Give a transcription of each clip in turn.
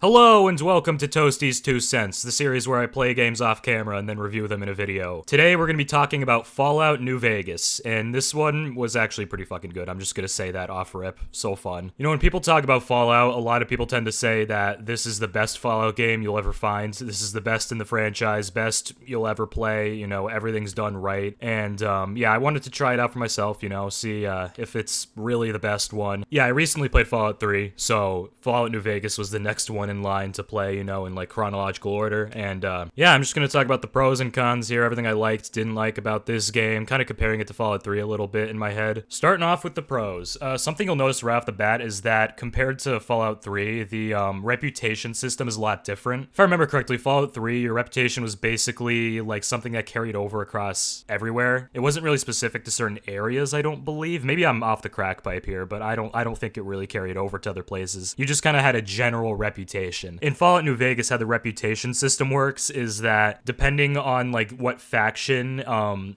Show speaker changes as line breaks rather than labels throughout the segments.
Hello and welcome to Toasty's 2 Cents, the series where I play games off camera and then review them in a video. Today we're going to be talking about Fallout New Vegas, and this one was actually pretty fucking good. I'm just going to say that off rip. So fun. You know, when people talk about Fallout, a lot of people tend to say that this is the best Fallout game you'll ever find. This is the best in the franchise, best you'll ever play, you know, everything's done right. And yeah, I wanted to try it out for myself, you know, see if it's really the best one. Yeah, I recently played Fallout 3, so Fallout New Vegas was the next one in line to play, you know, in like chronological order. And yeah, I'm just gonna talk about the pros and cons here, everything I liked, didn't like about this game, kind of comparing it to Fallout 3 a little bit in my head. Starting off with the pros, something you'll notice right off the bat is that compared to Fallout 3, the reputation system is a lot different. If I remember correctly, Fallout 3, your reputation was basically like something that carried over across everywhere. It wasn't really specific to certain areas, I don't believe. Maybe I'm off the crack pipe here, but I don't think it really carried over to other places. You just kind of had a general reputation. In Fallout New Vegas, how the reputation system works is that depending on like what faction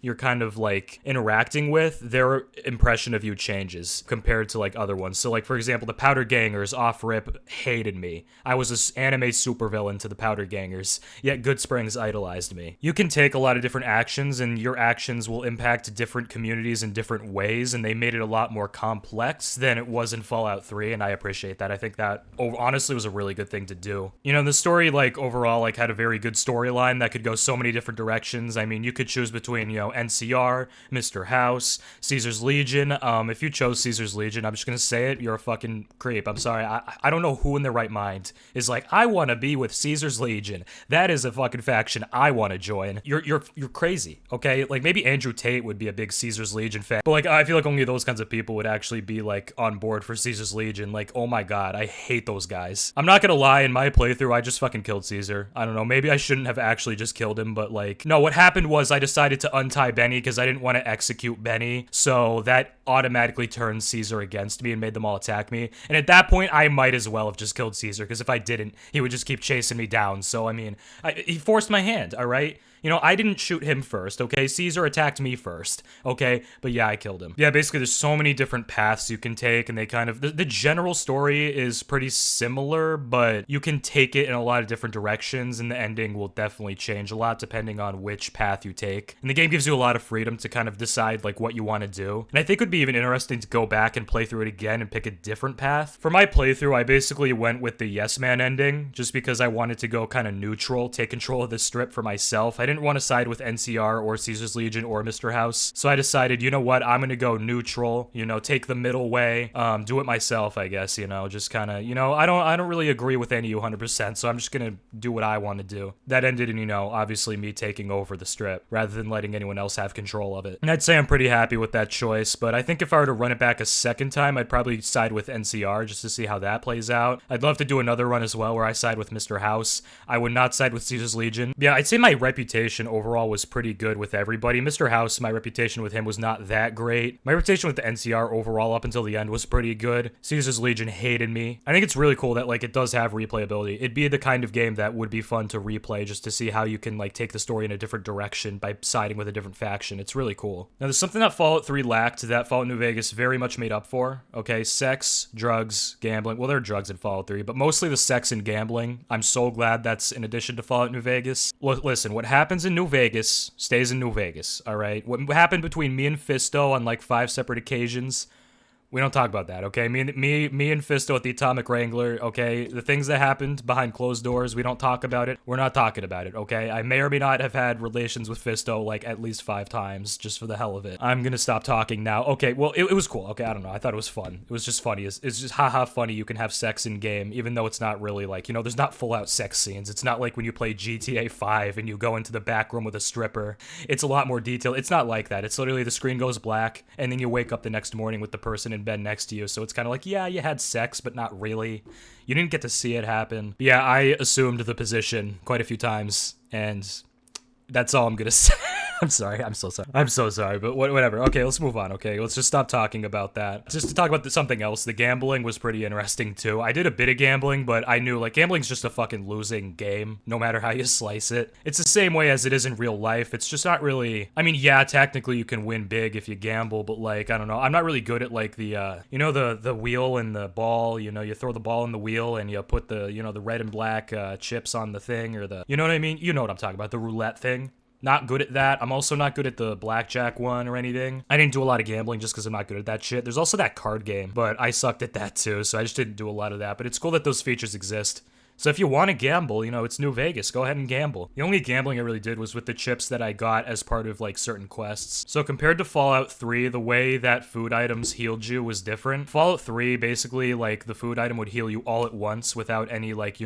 you're kind of like interacting with, their impression of you changes compared to like other ones. So like for example, the Powder Gangers off rip hated me. I was an anime supervillain to the Powder Gangers, yet Good Springs idolized me. You can take a lot of different actions and your actions will impact different communities in different ways, and they made it a lot more complex than it was in Fallout 3, and I appreciate that. I think that honestly was a really good thing to do. You know, the story, like, overall, like, had a very good storyline that could go so many different directions. I mean, you could choose between, you know, NCR, Mr. House, Caesar's Legion. If you chose Caesar's Legion, I'm just gonna say it, you're a fucking creep. I'm sorry. I don't know who in their right mind is like, I want to be with Caesar's Legion. That is a fucking faction I want to join. You're crazy, okay? Like, maybe Andrew Tate would be a big Caesar's Legion fan, but, like, I feel like only those kinds of people would actually be, like, on board for Caesar's Legion. Like, oh my god, I hate those guys. I'm not gonna lie, in my playthrough, I just fucking killed Caesar. I don't know, maybe I shouldn't have actually just killed him, but like, no, what happened was I decided to untie Benny because I didn't want to execute Benny, so that automatically turned Caesar against me and made them all attack me. And at that point, I might as well have just killed Caesar, because if I didn't, he would just keep chasing me down. So, I mean, he forced my hand, alright? You know, I didn't shoot him first, okay? Caesar attacked me first, okay? But yeah, I killed him. Yeah, basically there's so many different paths you can take, and they kind of... The general story is pretty similar, but you can take it in a lot of different directions, and the ending will definitely change a lot depending on which path you take. And the game gives you a lot of freedom to kind of decide, like, what you want to do. And I think it would be even interesting to go back and play through it again and pick a different path. For my playthrough, I basically went with the Yes Man ending, just because I wanted to go kind of neutral, take control of the strip for myself. I didn't want to side with NCR or Caesar's Legion or Mr. House, so I decided, you know what, I'm gonna go neutral, you know, take the middle way, do it myself, I guess, you know, just kind of, you know, I don't really agree with any of you 100%, so I'm just gonna do what I want to do. That ended in, you know, obviously me taking over the strip, rather than letting anyone else have control of it. And I'd say I'm pretty happy with that choice, but I think if I were to run it back a second time, I'd probably side with NCR, just to see how that plays out. I'd love to do another run as well, where I side with Mr. House. I would not side with Caesar's Legion. Yeah, I'd say my reputation overall was pretty good with everybody. Mr. House, my reputation with him was not that great. My reputation with the NCR overall up until the end was pretty good. Caesar's Legion hated me. I think it's really cool that, like, it does have replayability. It'd be the kind of game that would be fun to replay, just to see how you can, like, take the story in a different direction by siding with a different faction. It's really cool. Now, there's something that Fallout 3 lacked that Fallout New Vegas very much made up for, okay? Sex, drugs, gambling. Well, there are drugs in Fallout 3, but mostly the sex and gambling. I'm so glad that's in addition to Fallout New Vegas. Listen, what happens in New Vegas stays in New Vegas, all right? What happened between me and Fisto on like 5 separate occasions, we don't talk about that, okay? Me and Fisto at the Atomic Wrangler, okay? The things that happened behind closed doors, we don't talk about it. We're not talking about it, okay? I may or may not have had relations with Fisto like at least 5 times, just for the hell of it. I'm gonna stop talking now. Okay, well, it was cool. Okay, I don't know. I thought it was fun. It was just funny. It's just haha funny you can have sex in game, even though it's not really like, you know, there's not full out sex scenes. It's not like when you play GTA 5 and you go into the back room with a stripper. It's a lot more detailed. It's not like that. It's literally the screen goes black and then you wake up the next morning with the person in bed next to you, so it's kind of like, yeah, you had sex, but not really. You didn't get to see it happen. But yeah, I assumed the position quite a few times, and that's all I'm gonna say. I'm sorry. I'm so sorry. I'm so sorry, but whatever. Okay, let's move on. Okay, let's just stop talking about that. Just to talk about something else. The gambling was pretty interesting too. I did a bit of gambling, but I knew like gambling's just a fucking losing game, no matter how you slice it. It's the same way as it is in real life. It's just not really. I mean, yeah, technically you can win big if you gamble, but like I don't know. I'm not really good at like the the wheel and the ball. You know, you throw the ball in the wheel and you put the the red and black chips on the thing or the what I mean. You know what I'm talking about, the roulette thing. Not good at that. I'm also not good at the blackjack one or anything. I didn't do a lot of gambling just because I'm not good at that shit. There's also that card game, but I sucked at that too, so I just didn't do a lot of that. But it's cool that those features exist. So if you want to gamble, it's New Vegas. Go ahead and gamble. The only gambling I really did was with the chips that I got as part of like certain quests. So compared to Fallout 3, the way that food items healed you was different. Fallout 3, basically like the food item would heal you all at once without any like,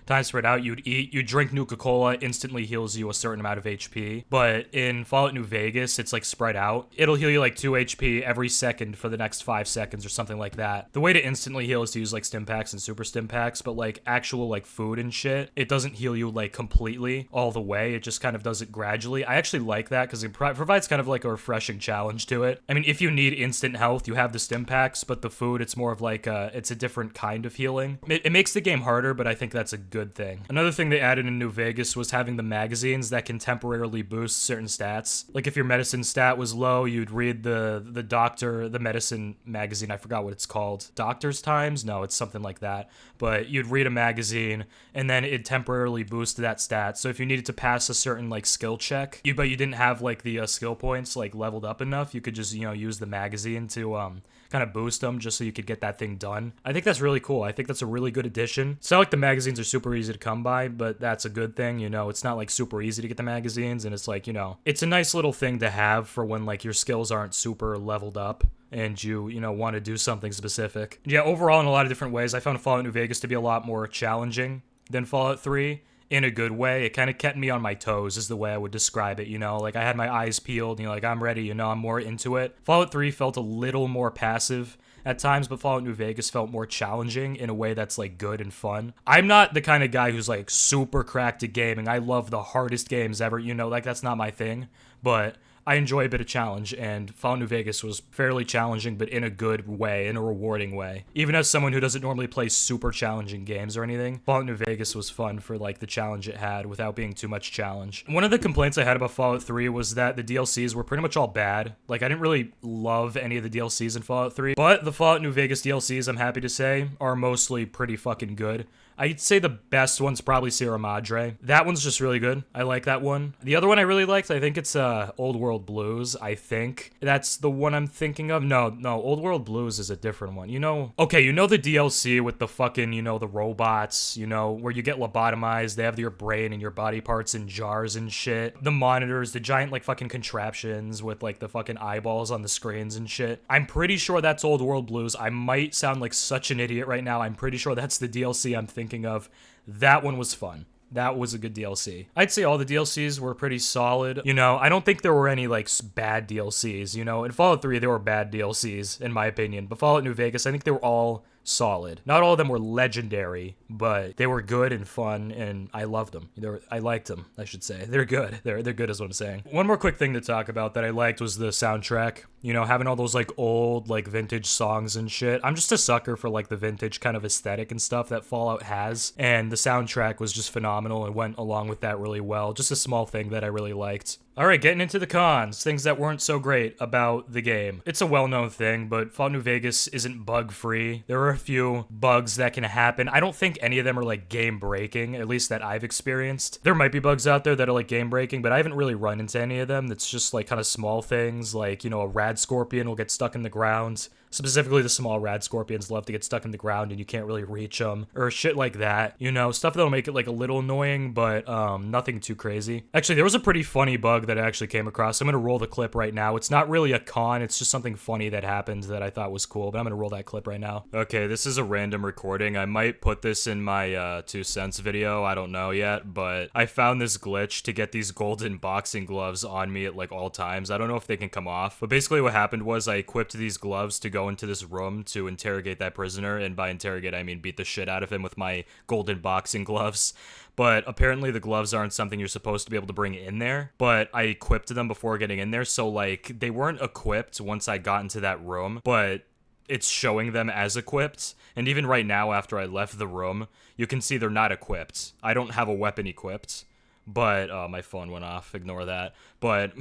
time spread out. You'd eat, you drink Nuka-Cola, instantly heals you a certain amount of HP. But in Fallout New Vegas, it's like spread out. It'll heal you like 2 HP every second for the next 5 seconds or something like that. The way to instantly heal is to use like stim packs and super stim packs, but like actual like food and shit, it doesn't heal you like completely all the way. It just kind of does it gradually. I actually like that because it provides kind of like a refreshing challenge to it. I mean, if you need instant health, you have the stim packs, but the food, it's more of like it's a different kind of healing. It makes the game harder, but I think that's a good thing. Another thing they added in New Vegas was having the magazines that can temporarily boost certain stats. Like if your medicine stat was low, you'd read the medicine magazine. I forgot what it's called. Doctor's Times? No, it's something like that. But you'd read a magazine and then it temporarily boosted that stat. So if you needed to pass a certain like skill check, but you didn't have like the skill points like leveled up enough, you could just use the magazine to kind of boost them just so you could get that thing done. I think that's really cool. I think that's a really good addition. It's not like the magazines are super easy to come by, but that's a good thing. It's not like super easy to get the magazines, and it's like, it's a nice little thing to have for when like your skills aren't super leveled up and you want to do something specific. Yeah, overall in a lot of different ways, I found Fallout New Vegas to be a lot more challenging than Fallout 3. In a good way. It kind of kept me on my toes is the way I would describe it, like I had my eyes peeled, like I'm ready, I'm more into it. Fallout 3 felt a little more passive at times, but Fallout New Vegas felt more challenging in a way that's like good and fun. I'm not the kind of guy who's like super cracked at gaming. I love the hardest games ever, like that's not my thing, but I enjoy a bit of challenge, and Fallout New Vegas was fairly challenging, but in a good way, in a rewarding way. Even as someone who doesn't normally play super challenging games or anything, Fallout New Vegas was fun for like the challenge it had without being too much challenge. One of the complaints I had about Fallout 3 was that the DLCs were pretty much all bad. Like I didn't really love any of the DLCs in Fallout 3, but the Fallout New Vegas DLCs, I'm happy to say, are mostly pretty fucking good. I'd say the best one's probably Sierra Madre. That one's just really good. I like that one. The other one I really liked, I think it's Old World Blues, I think. That's the one I'm thinking of. No, Old World Blues is a different one. Okay, the DLC with the fucking, the robots, where you get lobotomized, they have your brain and your body parts in jars and shit. The monitors, the giant, like, fucking contraptions with, like, the fucking eyeballs on the screens and shit. I'm pretty sure that's Old World Blues. I might sound like such an idiot right now. I'm pretty sure that's the DLC I'm thinking of. That one was fun. That was a good DLC. I'd say all the DLCs were pretty solid. I don't think there were any, like, bad DLCs, In Fallout 3, there were bad DLCs, in my opinion. But Fallout New Vegas, I think they were all solid. Not all of them were legendary, but they were good and fun, and I loved them. I liked them, I should say. They're good. They're good is what I'm saying. One more quick thing to talk about that I liked was the soundtrack. Having all those, like, old, like, vintage songs and shit. I'm just a sucker for, like, the vintage kind of aesthetic and stuff that Fallout has, and the soundtrack was just phenomenal and went along with that really well. Just a small thing that I really liked. Alright, getting into the cons, things that weren't so great about the game. It's a well-known thing, but Fallout New Vegas isn't bug-free. There are a few bugs that can happen. I don't think any of them are, like, game-breaking, at least that I've experienced. There might be bugs out there that are, like, game-breaking, but I haven't really run into any of them. That's just, like, kind of small things, like, a rad scorpion will get stuck in the ground. Specifically, the small rad scorpions love to get stuck in the ground and you can't really reach them, or shit like that. Stuff that'll make it like a little annoying, but nothing too crazy. Actually, there was a pretty funny bug that I actually came across. I'm gonna roll the clip right now. It's not really a con, it's just something funny that happened that I thought was cool, but I'm gonna roll that clip right now. Okay, this is a random recording. I might put this in my 2 cents video, I don't know yet, but I found this glitch to get these golden boxing gloves on me at like all times. I don't know if they can come off, but basically what happened was I equipped these gloves to go go into this room to interrogate that prisoner, and by interrogate I mean beat the shit out of him with my golden boxing gloves. But apparently the gloves aren't something you're supposed to be able to bring in there, but I equipped them before getting in there, so like they weren't equipped once I got into that room, but it's showing them as equipped. And even right now after I left the room, you can see they're not equipped. I don't have a weapon equipped, but my phone went off, ignore that. But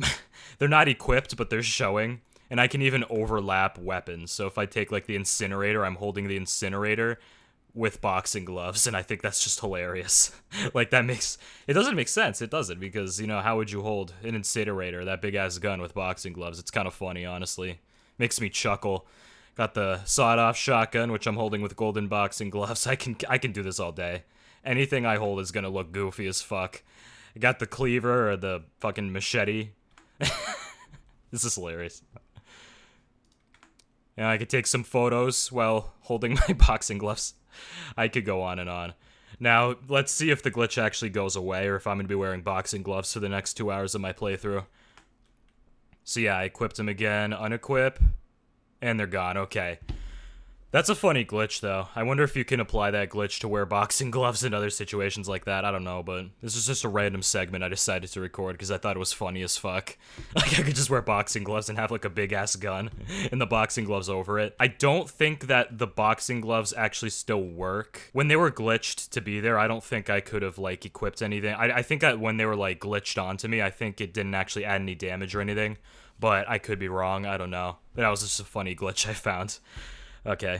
they're not equipped, but they're showing. And I can even overlap weapons. So if I take like the incinerator, I'm holding the incinerator with boxing gloves, and I think that's just hilarious. Like it doesn't make sense. It doesn't, because, you know, how would you hold an incinerator, that big ass gun, with boxing gloves? It's kind of funny, honestly. Makes me chuckle. Got the sawed-off shotgun, which I'm holding with golden boxing gloves. I can do this all day. Anything I hold is gonna look goofy as fuck. I got the cleaver, or the fucking machete. This is hilarious. And I could take some photos while holding my boxing gloves. I could go on and on. Now, let's see if the glitch actually goes away, or if I'm going to be wearing boxing gloves for the next 2 hours of my playthrough. So yeah, I equipped them again, unequip, and they're gone. Okay. That's a funny glitch, though. I wonder if you can apply that glitch to wear boxing gloves in other situations like that. I don't know, but this is just a random segment I decided to record because I thought it was funny as fuck. Like, I could just wear boxing gloves and have, like, a big-ass gun and the boxing gloves over it. I don't think that the boxing gloves actually still work. When they were glitched to be there, I don't think I could have, like, equipped anything. I think that when they were, like, glitched onto me, I think it didn't actually add any damage or anything. But I could be wrong. I don't know. But that was just a funny glitch I found. Okay,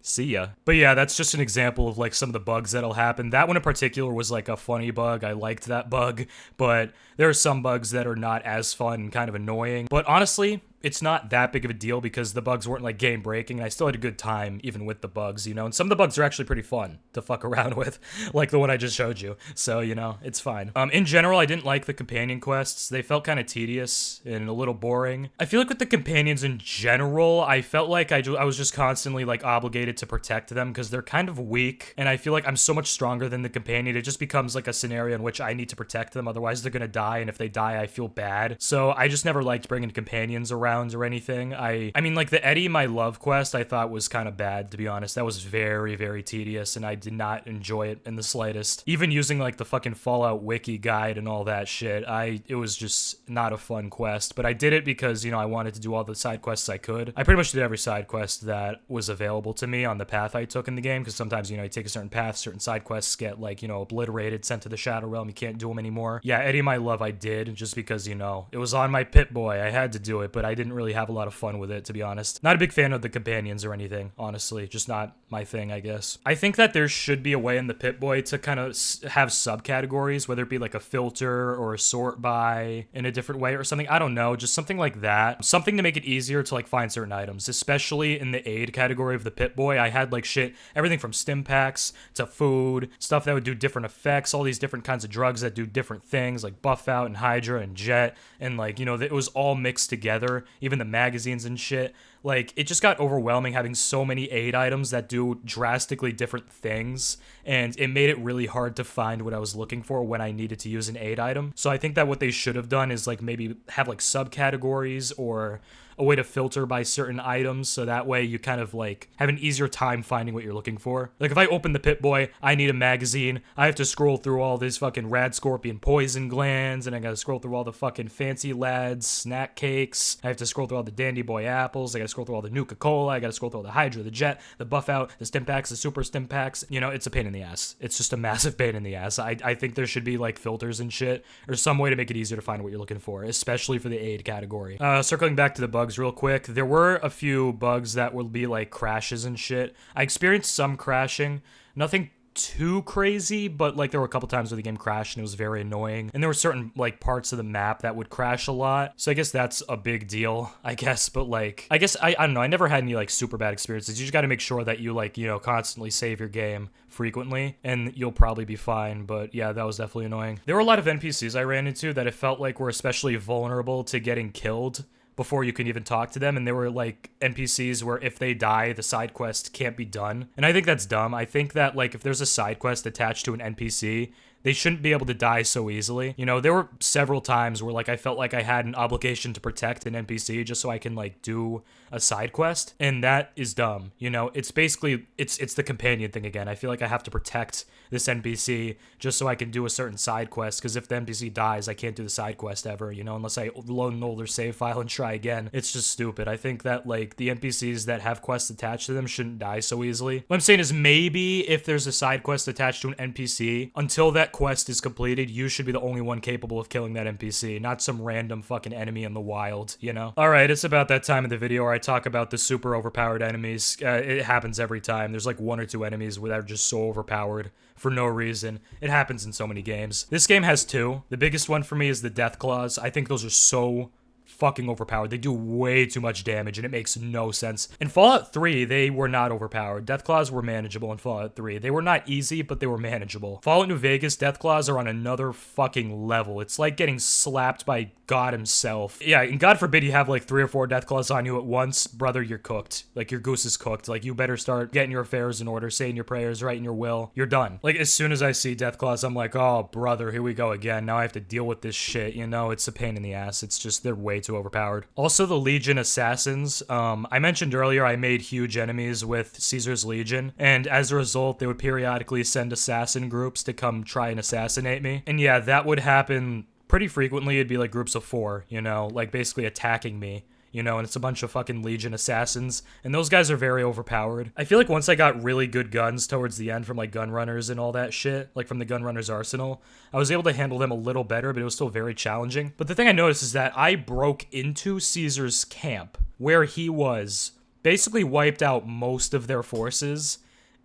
see ya. But yeah, that's just an example of like some of the bugs that'll happen. That one in particular was like a funny bug. I liked that bug, but there are some bugs that are not as fun and kind of annoying. But honestly, it's not that big of a deal because the bugs weren't like game breaking, and I still had a good time even with the bugs, you know, and some of the bugs are actually pretty fun to fuck around with, like the one I just showed you. So, you know, it's fine. In general, I didn't like the companion quests. They felt kind of tedious and a little boring. I feel like with the companions in general, I felt like I was just constantly like obligated to protect them because they're kind of weak, and I feel like I'm so much stronger than the companion. It just becomes like a scenario in which I need to protect them, otherwise they're gonna die, and if they die, I feel bad. So I just never liked bringing companions around or anything. I mean, like the Eddie My Love quest I thought was kind of bad, to be honest. That was very, very tedious, and I did not enjoy it in the slightest. Even using like the fucking Fallout wiki guide and all that shit, it was just not a fun quest, but I did it because, you know, I wanted to do all the side quests I could. I pretty much did every side quest that was available to me on the path I took in the game, because sometimes, you know, you take a certain path, certain side quests get like, you know, obliterated, sent to the Shadow Realm, you can't do them anymore. Yeah, Eddie My Love I did, just because, you know, it was on my Pip-Boy, I had to do it, but I didn't really have a lot of fun with it, to be honest. Not a big fan of the companions or anything, honestly. Just not my thing, I guess. I think that there should be a way in the Pip-Boy to kind of have subcategories, whether it be like a filter or a sort by in a different way or something. I don't know, just something like that. Something to make it easier to like find certain items, especially in the aid category of the Pip-Boy. I had like shit, everything from stim packs to food, stuff that would do different effects, all these different kinds of drugs that do different things, like Buff Out and Hydra and Jet, and like, you know, it was all mixed together, even the magazines and shit. Like, it just got overwhelming having so many aid items that do drastically different things, and it made it really hard to find what I was looking for when I needed to use an aid item. So I think that what they should have done is like maybe have like subcategories or a way to filter by certain items, so that way you kind of like have an easier time finding what you're looking for. Like if I open the Pip-Boy, I need a magazine, I have to scroll through all these fucking Rad Scorpion poison glands, and I gotta scroll through all the fucking Fancy Lads snack cakes, I have to scroll through all the Dandy Boy apples, I gotta scroll through all the Nuka-Cola, I gotta scroll through all the Hydra, the Jet, the Buff Out, the stim packs, the super stim packs. You know, it's a pain in the ass. It's just a massive pain in the ass. I think there should be like filters and shit, or some way to make it easier to find what you're looking for, especially for the aid category. Circling back to the bugs real quick, there were a few bugs that will be like crashes and shit. I experienced some crashing, nothing too crazy, but like there were a couple times where the game crashed and it was very annoying, and there were certain like parts of the map that would crash a lot, so I guess that's a big deal, I guess. But like I guess I don't know, I never had any like super bad experiences. You just got to make sure that you like, you know, constantly save your game frequently and you'll probably be fine. But yeah, that was definitely annoying. There were a lot of NPCs I ran into that it felt like were especially vulnerable to getting killed before you can even talk to them, and they were like NPCs where if they die, the side quest can't be done, and I think that's dumb. I think that like if there's a side quest attached to an NPC they shouldn't be able to die so easily. You know, there were several times where like I felt like I had an obligation to protect an NPC just so I can like do a side quest, and that is dumb. You know, it's basically it's the companion thing again. I feel like I have to protect this NPC just so I can do a certain side quest, because if the NPC dies, I can't do the side quest ever, you know, unless I load an older save file and try again. It's just stupid. I think that like the NPCs that have quests attached to them shouldn't die so easily. What I'm saying is maybe if there's a side quest attached to an NPC, until that quest is completed, you should be the only one capable of killing that NPC, not some random fucking enemy in the wild, you know? Alright, it's about that time of the video where I talk about the super overpowered enemies. It happens every time. There's like 1 or 2 enemies that are just so overpowered for no reason. It happens in so many games. This game has 2. The biggest one for me is the Death Claws. I think those are so fucking overpowered. They do way too much damage, and it makes no sense. In Fallout 3, they were not overpowered. Deathclaws were manageable in Fallout 3. They were not easy, but they were manageable. Fallout New Vegas, Deathclaws are on another fucking level. It's like getting slapped by God himself. Yeah, and God forbid you have like 3 or 4 Deathclaws on you at once, brother, you're cooked. Like, your goose is cooked. Like, you better start getting your affairs in order, saying your prayers, writing your will. You're done. Like, as soon as I see Deathclaws, I'm like, oh, brother, here we go again. Now I have to deal with this shit, you know? It's a pain in the ass. It's just, they're way too overpowered. Also, the Legion Assassins. I mentioned earlier I made huge enemies with Caesar's Legion, and as a result, they would periodically send assassin groups to come try and assassinate me. And yeah, that would happen pretty frequently. It'd be like groups of 4, you know, like basically attacking me. You know, and it's a bunch of fucking Legion assassins, and those guys are very overpowered. I feel like once I got really good guns towards the end from, like, gun runners and all that shit, like from the gun runners arsenal, I was able to handle them a little better, but it was still very challenging. But the thing I noticed is that I broke into Caesar's camp, where he was, basically wiped out most of their forces,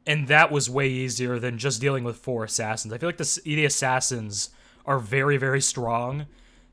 and that was way easier than just dealing with 4 assassins. I feel like the assassins are very, very strong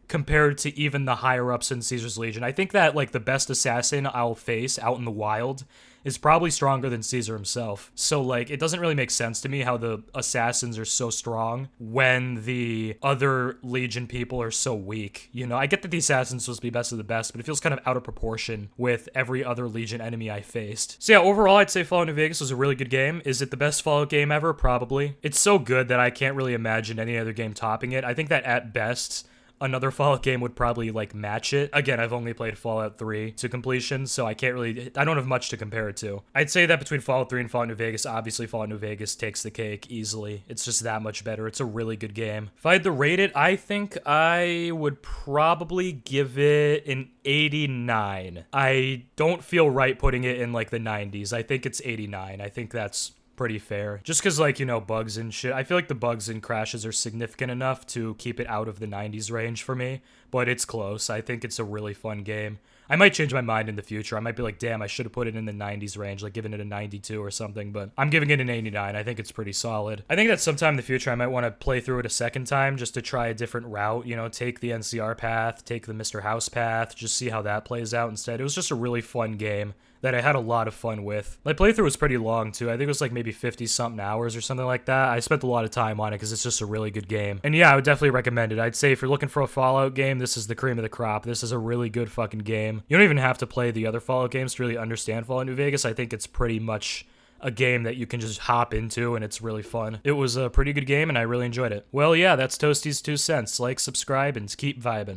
compared to even the higher-ups in Caesar's Legion. I think that, like, the best assassin I'll face out in the wild is probably stronger than Caesar himself. So, like, it doesn't really make sense to me how the assassins are so strong when the other Legion people are so weak. You know, I get that the assassins are supposed to be best of the best, but it feels kind of out of proportion with every other Legion enemy I faced. So yeah, overall, I'd say Fallout New Vegas was a really good game. Is it the best Fallout game ever? Probably. It's so good that I can't really imagine any other game topping it. I think that at best, another Fallout game would probably, like, match it. Again, I've only played Fallout 3 to completion, so I don't have much to compare it to. I'd say that between Fallout 3 and Fallout New Vegas, obviously Fallout New Vegas takes the cake easily. It's just that much better. It's a really good game. If I had to rate it, I think I would probably give it an 89. I don't feel right putting it in, like, the 90s. I think it's 89. I think that's pretty fair. Just because, like, you know, bugs and shit. I feel like the bugs and crashes are significant enough to keep it out of the 90s range for me, but it's close. I think it's a really fun game. I might change my mind in the future. I might be like, damn, I should have put it in the 90s range, like giving it a 92 or something, but I'm giving it an 89. I think it's pretty solid. I think that sometime in the future I might want to play through it a second time just to try a different route, you know, take the NCR path, take the Mr. House path, just see how that plays out instead. It was just a really fun game that I had a lot of fun with. My playthrough was pretty long too. I think it was like maybe 50-something hours or something like that. I spent a lot of time on it because it's just a really good game. And yeah, I would definitely recommend it. I'd say if you're looking for a Fallout game, this is the cream of the crop. This is a really good fucking game. You don't even have to play the other Fallout games to really understand Fallout New Vegas. I think it's pretty much a game that you can just hop into and it's really fun. It was a pretty good game and I really enjoyed it. Well, yeah, that's Toasty's 2 cents. Like, subscribe, and keep vibing.